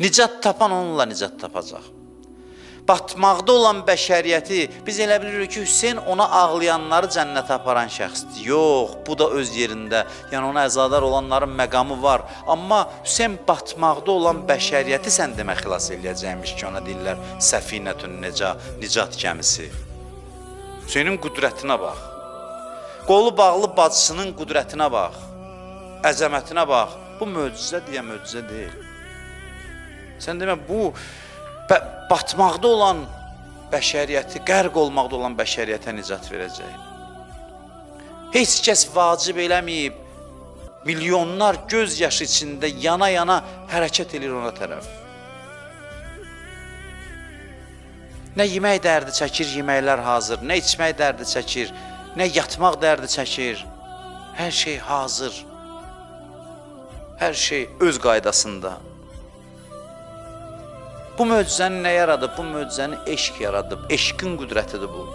Nicat tapan onunla nicat tapacaq. Batmaqda olan bəşəriyyəti biz elə bilirik ki, Hüseyin ona ağlayanları cənnətə aparan şəxsdir. Yox, bu da öz yerində, yəni ona əzadar olanların məqamı var. Amma Hüseyin batmaqda olan bəşəriyyəti sən demək xilas eləyəcəkmiş ki, ona deyirlər Səfinətün Nicat gəmisi. Hüseynin qüdrətinə bax. Qolu bağlı bacısının qüdrətinə bax. Əzəmətinə bax. Bu möcüzə deyə möcüzə deyil. Sən demə, bu batmaqda olan bəşəriyyəti, qərq olmaqda olan bəşəriyyətə nicat verəcək. Heç kəs vacib eləməyib, milyonlar göz yaşı içində yana-yana hərəkət edir ona tərəf. Nə yemək dərdi çəkir, yeməklər hazır, nə içmək dərdi çəkir, nə yatmaq dərdi çəkir. Hər şey hazır, hər şey öz qaydasında. Bu möcüzəni nə yaradıb? Bu möcüzəni eşq yaradıb. Eşqin qüdrətidir bu.